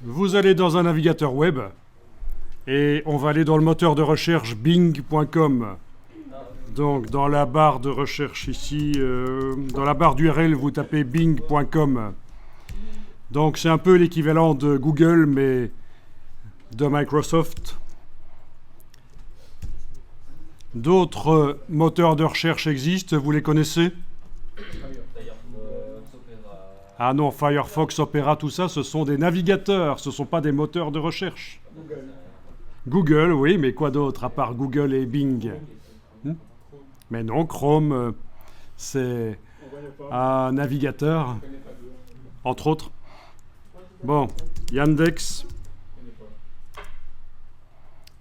Vous allez dans un navigateur web et on va aller dans le moteur de recherche bing.com. Donc dans la barre de recherche ici, dans la barre d'URL, vous tapez bing.com. Donc c'est un peu l'équivalent de Google, mais de Microsoft. D'autres moteurs de recherche existent, vous les connaissez? Ah non, Firefox, Opera, tout ça, ce sont des navigateurs, ce ne sont pas des moteurs de recherche. Google, oui, mais quoi d'autre à part Google et Bing? Mais non, Chrome, c'est un navigateur, entre autres. Bon, Yandex,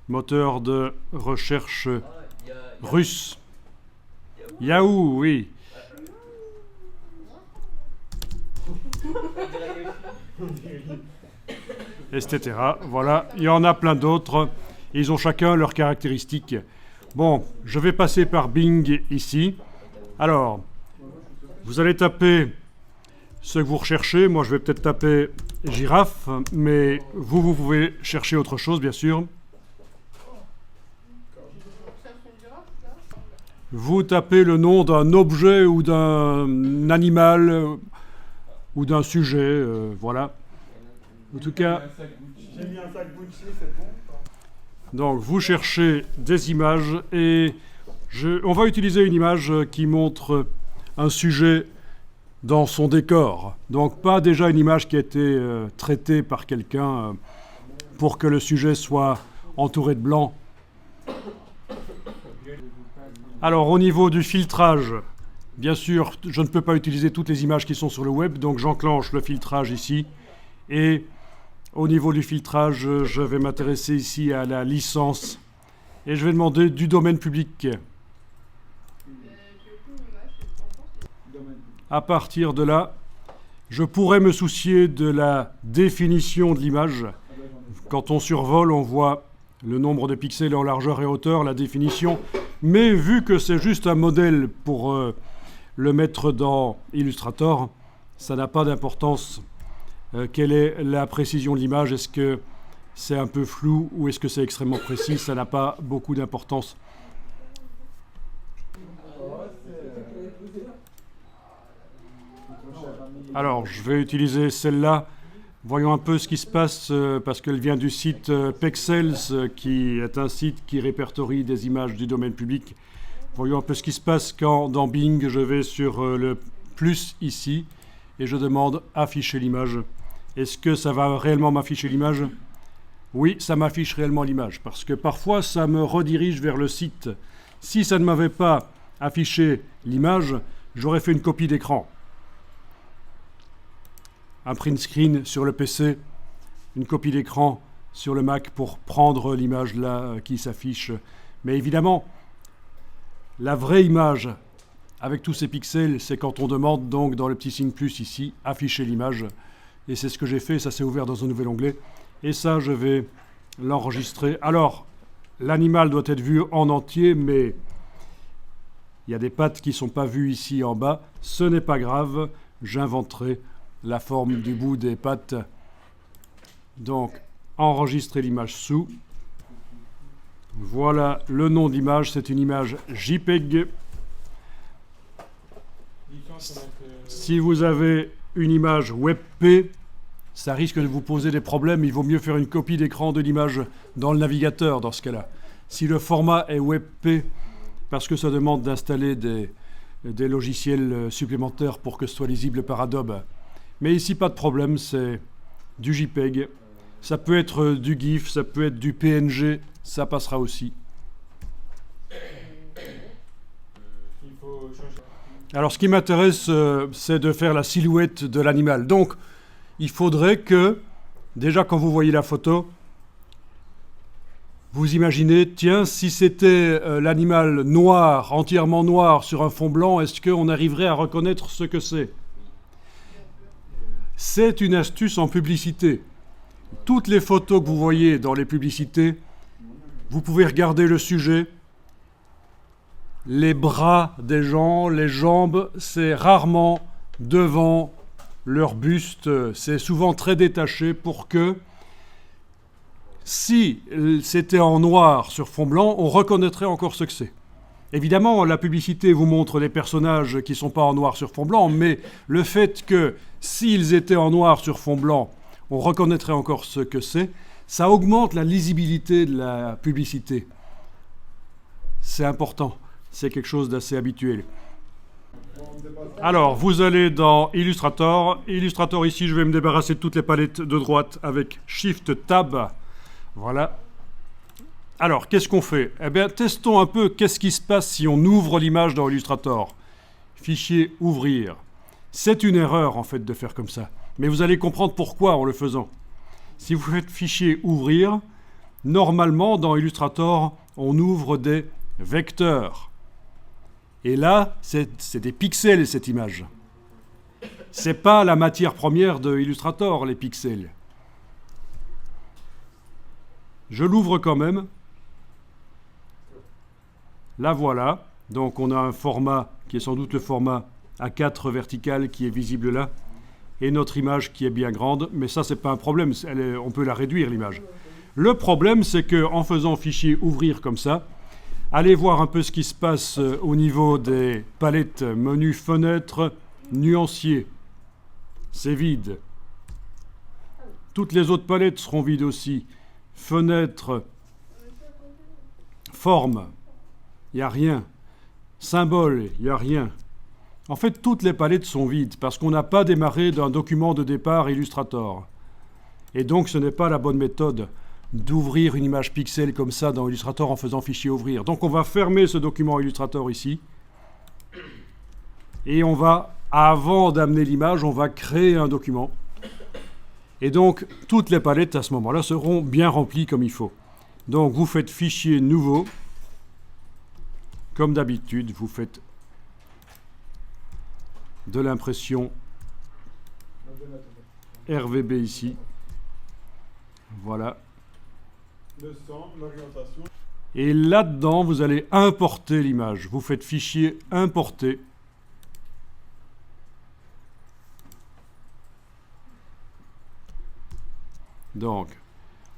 moteur de recherche russe. Yahoo, oui. Etc. Voilà, il y en a plein d'autres. Ils ont chacun leurs caractéristiques. Bon, je vais passer par Bing ici. Alors, vous allez taper ce que vous recherchez. Moi, je vais peut-être taper girafe, mais vous pouvez chercher autre chose, bien sûr. Vous tapez le nom d'un objet ou d'un animal ou d'un sujet, voilà. En tout cas, j'ai mis un sac Gucci, c'est bon. Donc, vous cherchez des images et on va utiliser une image qui montre un sujet dans son décor. Donc, pas déjà une image qui a été traitée par quelqu'un pour que le sujet soit entouré de blanc. Alors, au niveau du filtrage, bien sûr, je ne peux pas utiliser toutes les images qui sont sur le web, donc j'enclenche le filtrage ici. Et au niveau du filtrage, je vais m'intéresser ici à la licence. Et je vais demander du domaine public. À partir de là, je pourrais me soucier de la définition de l'image. Quand on survole, on voit le nombre de pixels en largeur et hauteur, la définition. Mais vu que c'est juste un modèle pour le mettre dans Illustrator, ça n'a pas d'importance. Quelle est la précision de l'image? Est-ce que c'est un peu flou ou est-ce que c'est extrêmement précis? Ça n'a pas beaucoup d'importance. Alors, je vais utiliser celle-là. Voyons un peu ce qui se passe, parce qu'elle vient du site Pexels, qui est un site qui répertorie des images du domaine public. Voyons un peu ce qui se passe quand, dans Bing, je vais sur le plus ici, et je demande « Afficher l'image ». Est-ce que ça va réellement m'afficher l'image? Oui, ça m'affiche réellement l'image, parce que parfois, ça me redirige vers le site. Si ça ne m'avait pas affiché l'image, j'aurais fait une copie d'écran. Un print screen sur le PC, une copie d'écran sur le Mac pour prendre l'image là qui s'affiche. Mais évidemment, la vraie image avec tous ces pixels, c'est quand on demande donc dans le petit signe plus ici, afficher l'image. Et c'est ce que j'ai fait, ça s'est ouvert dans un nouvel onglet. Et ça, je vais l'enregistrer. Alors, l'animal doit être vu en entier, mais il y a des pattes qui ne sont pas vues ici en bas. Ce n'est pas grave, j'inventerai la forme du bout des pattes. Donc, enregistrer l'image sous. Voilà le nom d'image, c'est une image JPEG. Si vous avez une image WebP, ça risque de vous poser des problèmes. Il vaut mieux faire une copie d'écran de l'image dans le navigateur dans ce cas-là. Si le format est WebP, parce que ça demande d'installer des logiciels supplémentaires pour que ce soit lisible par Adobe. Mais ici, pas de problème, c'est du JPEG. Ça peut être du GIF, ça peut être du PNG, ça passera aussi. Alors, ce qui m'intéresse, c'est de faire la silhouette de l'animal. Donc, il faudrait que, déjà quand vous voyez la photo, vous imaginez, tiens, si c'était l'animal noir, entièrement noir, sur un fond blanc, est-ce qu'on arriverait à reconnaître ce que c'est? C'est une astuce en publicité. Toutes les photos que vous voyez dans les publicités, vous pouvez regarder le sujet, les bras des gens, les jambes, c'est rarement devant leur buste, c'est souvent très détaché pour que, si c'était en noir sur fond blanc, on reconnaîtrait encore ce que c'est. Évidemment, la publicité vous montre des personnages qui ne sont pas en noir sur fond blanc, mais le fait que, s'ils étaient en noir sur fond blanc, on reconnaîtrait encore ce que c'est, ça augmente la lisibilité de la publicité. C'est important, c'est quelque chose d'assez habituel. Alors, vous allez dans Illustrator. Illustrator, ici, je vais me débarrasser de toutes les palettes de droite avec Shift-Tab. Voilà. Alors, qu'est-ce qu'on fait? Eh bien, testons un peu qu'est-ce qui se passe si on ouvre l'image dans Illustrator. Fichier, ouvrir. C'est une erreur, en fait, de faire comme ça. Mais vous allez comprendre pourquoi en le faisant. Si vous faites fichier, ouvrir, normalement, dans Illustrator, on ouvre des vecteurs. Et là, c'est des pixels, cette image. Ce n'est pas la matière première de Illustrator, les pixels. Je l'ouvre quand même. La voilà. Donc on a un format qui est sans doute le format A4 vertical qui est visible là. Et notre image qui est bien grande. Mais ça, ce n'est pas un problème. On peut la réduire, l'image. Le problème, c'est qu'en faisant fichier ouvrir comme ça, allez voir un peu ce qui se passe au niveau des palettes menu fenêtre, nuancier. C'est vide. Toutes les autres palettes seront vides aussi. Fenêtre, forme, il n'y a rien. Symbole, il n'y a rien. En fait, toutes les palettes sont vides parce qu'on n'a pas démarré d'un document de départ Illustrator. Et donc, ce n'est pas la bonne méthode d'ouvrir une image pixel comme ça dans Illustrator en faisant fichier ouvrir. Donc on va fermer ce document Illustrator ici. Et on va, avant d'amener l'image, on va créer un document. Et donc toutes les palettes à ce moment-là seront bien remplies comme il faut. Donc vous faites fichier nouveau. Comme d'habitude, vous faites de l'impression RVB ici. Voilà. Le centre, l'orientation. Et là-dedans, vous allez importer l'image. Vous faites fichier importer. Donc,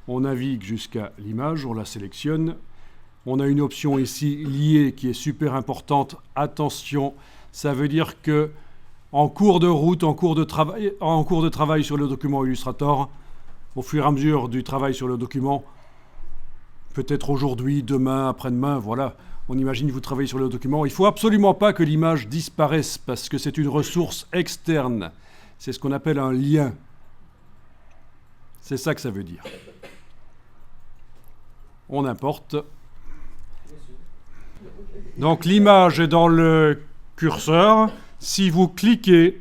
on navigue jusqu'à l'image, on la sélectionne. On a une option ici liée qui est super importante. Attention, ça veut dire que en cours de route, en cours de travail sur le document Illustrator, au fur et à mesure du travail sur le document, peut-être aujourd'hui, demain, après-demain, voilà. On imagine que vous travaillez sur le document. Il ne faut absolument pas que l'image disparaisse parce que c'est une ressource externe. C'est ce qu'on appelle un lien. C'est ça que ça veut dire. On importe. Donc l'image est dans le curseur. Si vous cliquez,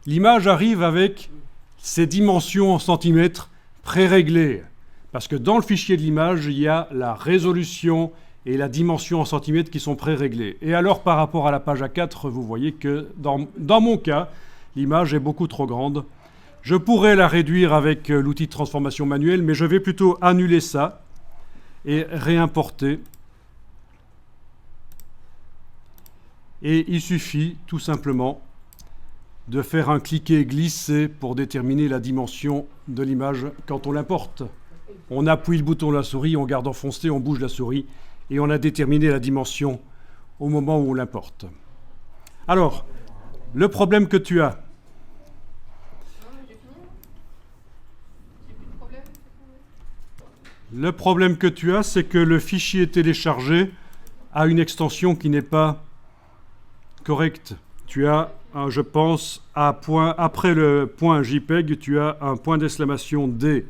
l'image arrive avec ses dimensions en centimètres pré-réglées. Parce que dans le fichier de l'image, il y a la résolution et la dimension en centimètres qui sont pré-réglées. Et alors, par rapport à la page A4, vous voyez que dans mon cas, l'image est beaucoup trop grande. Je pourrais la réduire avec l'outil de transformation manuelle, mais je vais plutôt annuler ça et réimporter. Et il suffit tout simplement de faire un cliquer-glisser pour déterminer la dimension de l'image quand on l'importe. On appuie le bouton de la souris, on garde enfoncé, on bouge la souris et on a déterminé la dimension au moment où on l'importe. Alors, le problème que tu as, c'est que le fichier téléchargé a une extension qui n'est pas correcte. Tu as, je pense, après le point JPEG, tu as un point d'exclamation D.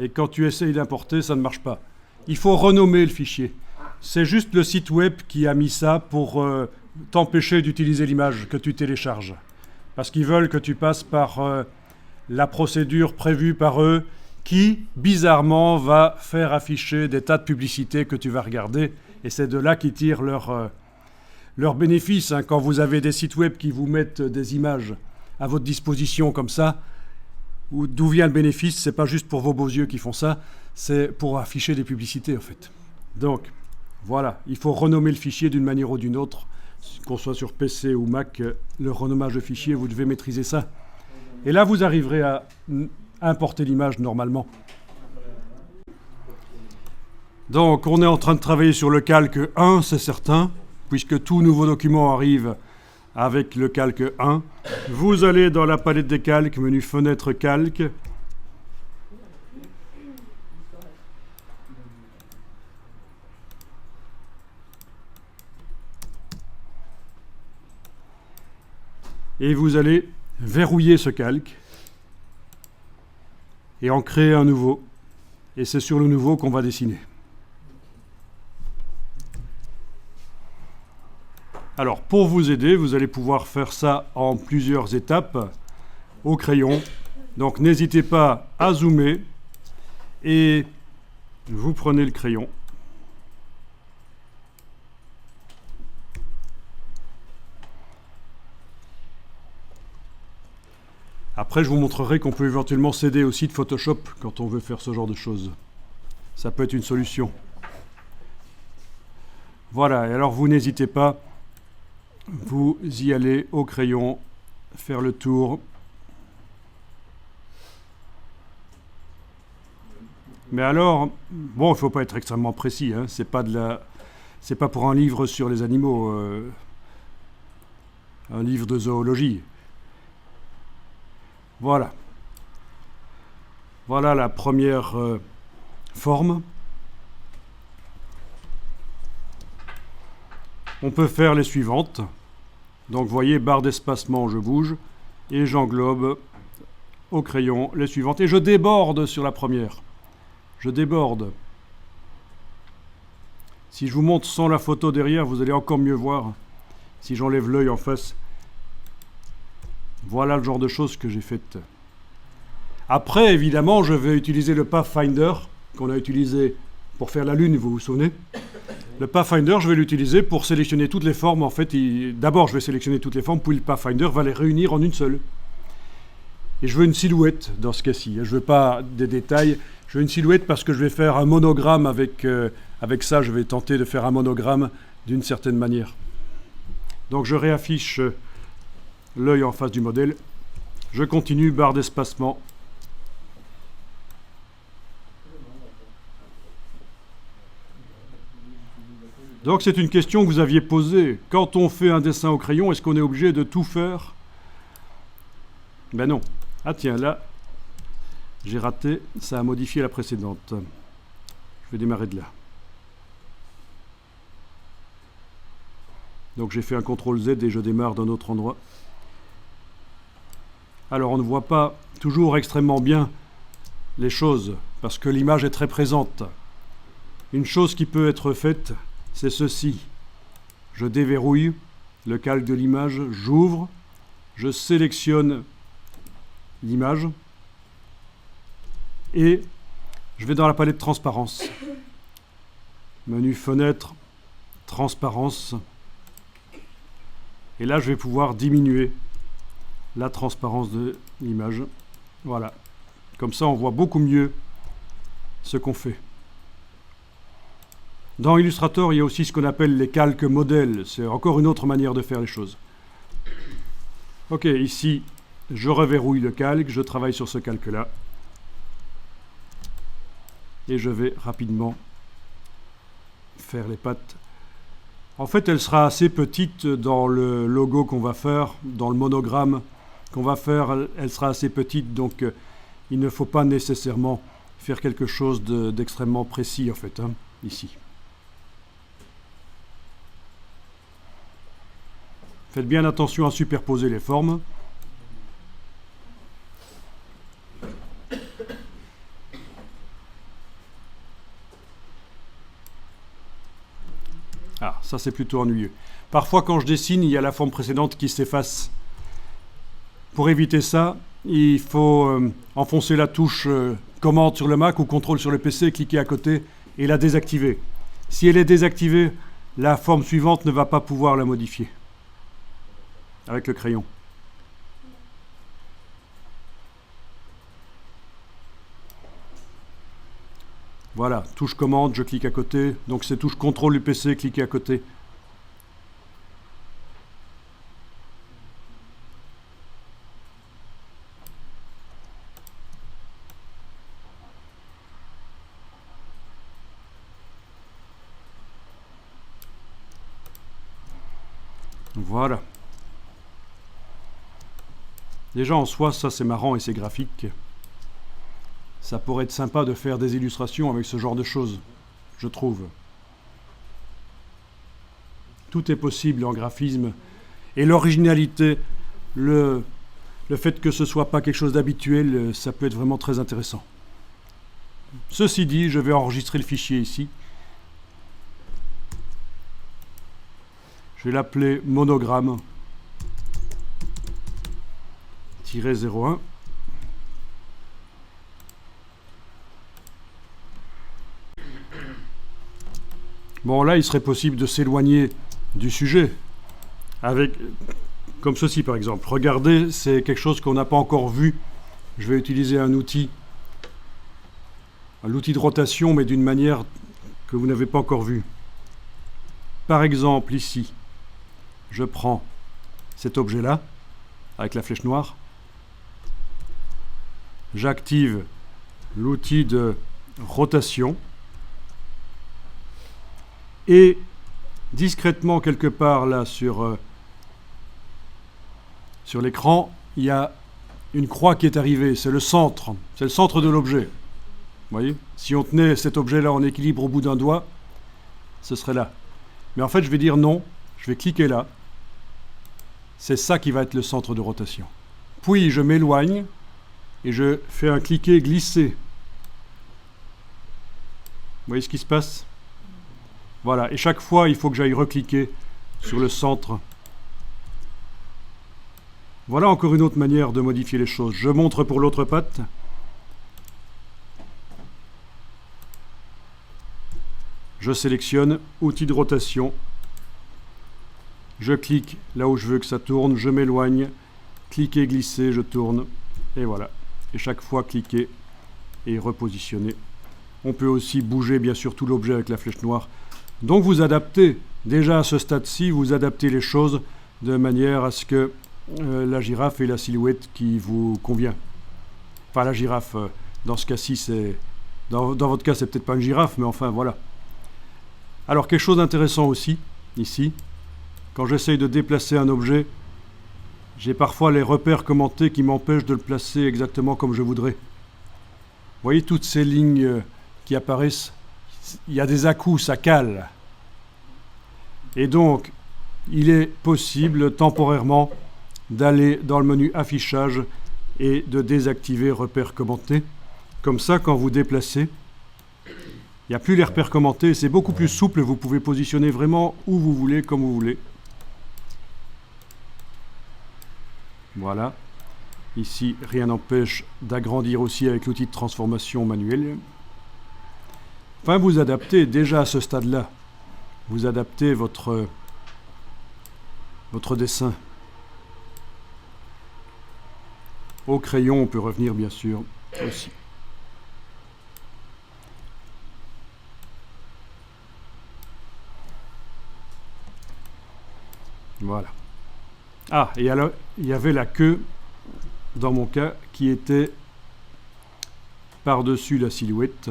Et quand tu essayes d'importer, ça ne marche pas. Il faut renommer le fichier. C'est juste le site web qui a mis ça pour t'empêcher d'utiliser l'image que tu télécharges. Parce qu'ils veulent que tu passes par la procédure prévue par eux qui, bizarrement, va faire afficher des tas de publicités que tu vas regarder. Et c'est de là qu'ils tirent leur bénéfice. Hein. Quand vous avez des sites web qui vous mettent des images à votre disposition comme ça, d'où vient le bénéfice? C'est pas juste pour vos beaux yeux qui font ça, c'est pour afficher des publicités en fait. Donc voilà, il faut renommer le fichier d'une manière ou d'une autre, qu'on soit sur PC ou Mac, le renommage de fichier, vous devez maîtriser ça. Et là, vous arriverez à importer l'image normalement. Donc, on est en train de travailler sur le calque 1, c'est certain, puisque tout nouveau document arrive avec le calque 1. Vous allez dans la palette des calques, menu Fenêtre calque. Et vous allez verrouiller ce calque et en créer un nouveau. Et c'est sur le nouveau qu'on va dessiner. Alors, pour vous aider, vous allez pouvoir faire ça en plusieurs étapes au crayon. Donc, n'hésitez pas à zoomer et vous prenez le crayon. Après, je vous montrerai qu'on peut éventuellement s'aider aussi de Photoshop quand on veut faire ce genre de choses. Ça peut être une solution. Voilà, et alors vous n'hésitez pas, vous y allez au crayon, faire le tour. Mais alors, bon, il ne faut pas être extrêmement précis, hein, c'est pas pour un livre sur les animaux, un livre de zoologie. Voilà. Voilà la première forme. On peut faire les suivantes. Donc, vous voyez, barre d'espacement, je bouge et j'englobe au crayon les suivantes. Et je déborde sur la première. Je déborde. Si je vous montre sans la photo derrière, vous allez encore mieux voir. Si j'enlève l'œil en face. Voilà le genre de choses que j'ai faites. Après, évidemment, je vais utiliser le Pathfinder qu'on a utilisé pour faire la Lune, vous vous souvenez? Le Pathfinder, je vais l'utiliser pour sélectionner toutes les formes. En fait, d'abord, je vais sélectionner toutes les formes, puis le Pathfinder va les réunir en une seule. Et je veux une silhouette dans ce cas-ci. Je ne veux pas des détails. Je veux une silhouette parce que je vais faire un monogramme avec ça. Je vais tenter de faire un monogramme d'une certaine manière. Donc, je réaffiche l'œil en face du modèle. Je continue, barre d'espacement. Donc c'est une question que vous aviez posée. Quand on fait un dessin au crayon, est-ce qu'on est obligé de tout faire? Ben non. Ah tiens, là, j'ai raté. Ça a modifié la précédente. Je vais démarrer de là. Donc j'ai fait un CTRL Z et je démarre d'un autre endroit. Alors on ne voit pas toujours extrêmement bien les choses parce que l'image est très présente. Une chose qui peut être faite, c'est ceci. Je déverrouille le calque de l'image, j'ouvre, je sélectionne l'image et je vais dans la palette transparence. Menu fenêtre, transparence. Et là, je vais pouvoir diminuer la transparence de l'image. Voilà. Comme ça, on voit beaucoup mieux ce qu'on fait. Dans Illustrator, il y a aussi ce qu'on appelle les calques modèles. C'est encore une autre manière de faire les choses. Ok, ici, je reverrouille le calque, je travaille sur ce calque-là. Et je vais rapidement faire les pattes. En fait, elle sera assez petite dans le logo qu'on va faire, dans le monogramme qu'on va faire, elle sera assez petite, donc il ne faut pas nécessairement faire quelque chose d'extrêmement précis, en fait, hein, ici. Faites bien attention à superposer les formes. Ah, ça c'est plutôt ennuyeux. Parfois quand je dessine, il y a la forme précédente qui s'efface. Pour éviter ça, il faut enfoncer la touche commande sur le Mac ou contrôle sur le PC, cliquer à côté et la désactiver. Si elle est désactivée, la forme suivante ne va pas pouvoir la modifier avec le crayon. Voilà, touche commande, je clique à côté. Donc c'est touche contrôle du PC, cliquez à côté. Voilà. Déjà en soi, ça c'est marrant et c'est graphique. Ça pourrait être sympa de faire des illustrations avec ce genre de choses, je trouve. Tout est possible en graphisme. Et l'originalité, le fait que ce ne soit pas quelque chose d'habituel, ça peut être vraiment très intéressant. Ceci dit, je vais enregistrer le fichier ici. Je vais l'appeler monogramme -01. Bon, là, il serait possible de s'éloigner du sujet avec, comme ceci par exemple. Regardez, c'est quelque chose qu'on n'a pas encore vu. Je vais utiliser l'outil de rotation, mais d'une manière que vous n'avez pas encore vue. Par exemple, ici, je prends cet objet-là, avec la flèche noire. J'active l'outil de rotation. Et discrètement, quelque part là sur l'écran, il y a une croix qui est arrivée. C'est le centre de l'objet. Vous voyez ? Si on tenait cet objet-là en équilibre au bout d'un doigt, ce serait là. Mais en fait, je vais dire non. Je vais cliquer là. C'est ça qui va être le centre de rotation. Puis, je m'éloigne et je fais un cliquer-glisser. Vous voyez ce qui se passe ? Voilà, et chaque fois, il faut que j'aille recliquer sur le centre. Voilà encore une autre manière de modifier les choses. Je montre pour l'autre patte. Je sélectionne outil de rotation. Je clique là où je veux que ça tourne. Je m'éloigne. Cliquer, glisser, je tourne. Et voilà. Et chaque fois, cliquer et repositionner. On peut aussi bouger, bien sûr, tout l'objet avec la flèche noire. Donc vous adaptez, déjà à ce stade-ci, vous adaptez les choses de manière à ce que la girafe ait la silhouette qui vous convient. Enfin, la girafe, dans ce cas-ci, c'est... Dans votre cas, c'est peut-être pas une girafe, mais enfin, voilà. Alors, quelque chose d'intéressant aussi, ici, quand j'essaye de déplacer un objet, j'ai parfois les repères commentés qui m'empêchent de le placer exactement comme je voudrais. Vous voyez toutes ces lignes qui apparaissent? Il y a des à-coups, ça cale. Et donc, il est possible temporairement d'aller dans le menu affichage et de désactiver repères commentés. Comme ça, quand vous déplacez, il n'y a plus les repères commentés, c'est beaucoup plus souple, vous pouvez positionner vraiment où vous voulez, comme vous voulez. Voilà. Ici, rien n'empêche d'agrandir aussi avec l'outil de transformation manuelle. Enfin, vous adaptez déjà à ce stade-là. Vous adaptez votre dessin. Au crayon, on peut revenir bien sûr aussi. Voilà. Ah, et alors, il y avait la queue, dans mon cas, qui était par-dessus la silhouette.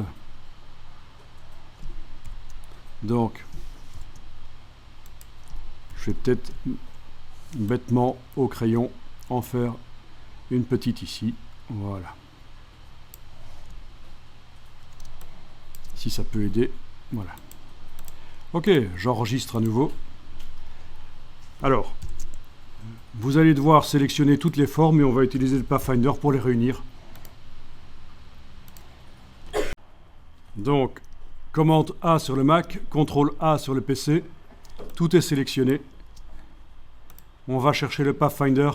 Donc, je vais peut-être bêtement au crayon en faire une petite ici. Voilà. Si ça peut aider. Voilà. Ok, j'enregistre à nouveau. Alors, vous allez devoir sélectionner toutes les formes et on va utiliser le Pathfinder pour les réunir. Donc, commande A sur le Mac, CTRL A sur le PC, tout est sélectionné. On va chercher le Pathfinder,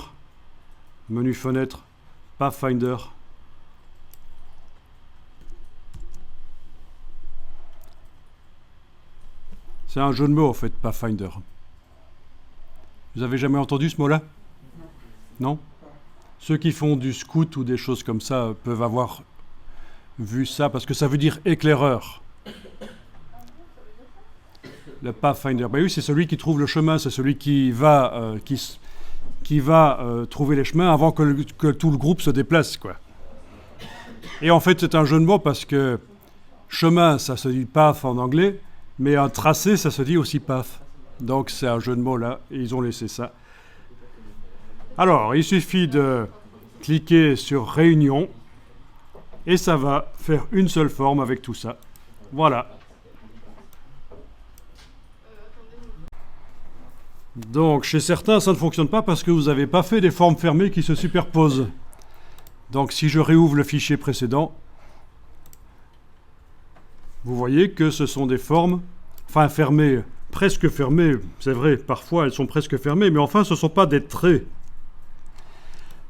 menu fenêtre, Pathfinder. C'est un jeu de mots en fait, Pathfinder. Vous avez jamais entendu ce mot-là? Non? Ceux qui font du scout ou des choses comme ça peuvent avoir vu ça, parce que ça veut dire éclaireur. Le Pathfinder, ben oui, c'est celui qui trouve le chemin, c'est celui qui va trouver les chemins avant que tout le groupe se déplace, quoi. Et en fait, c'est un jeu de mots parce que chemin, ça se dit path en anglais, mais un tracé, ça se dit aussi path. Donc c'est un jeu de mots là, et ils ont laissé ça. Alors, il suffit de cliquer sur Réunion, et ça va faire une seule forme avec tout ça. Voilà. Donc, chez certains, ça ne fonctionne pas parce que vous n'avez pas fait des formes fermées qui se superposent. Donc, si je réouvre le fichier précédent, vous voyez que ce sont des formes, enfin fermées, presque fermées. C'est vrai, parfois elles sont presque fermées, mais enfin, ce ne sont pas des traits.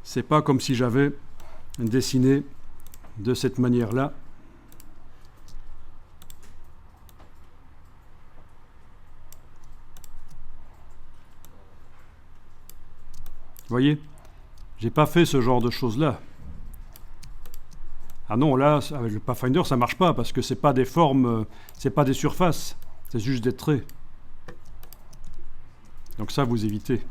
C'est pas comme si j'avais dessiné de cette manière-là. Vous voyez, j'ai pas fait ce genre de choses-là. Ah non, là, avec le Pathfinder, ça marche pas, parce que c'est pas des formes, c'est pas des surfaces, c'est juste des traits. Donc ça, vous évitez.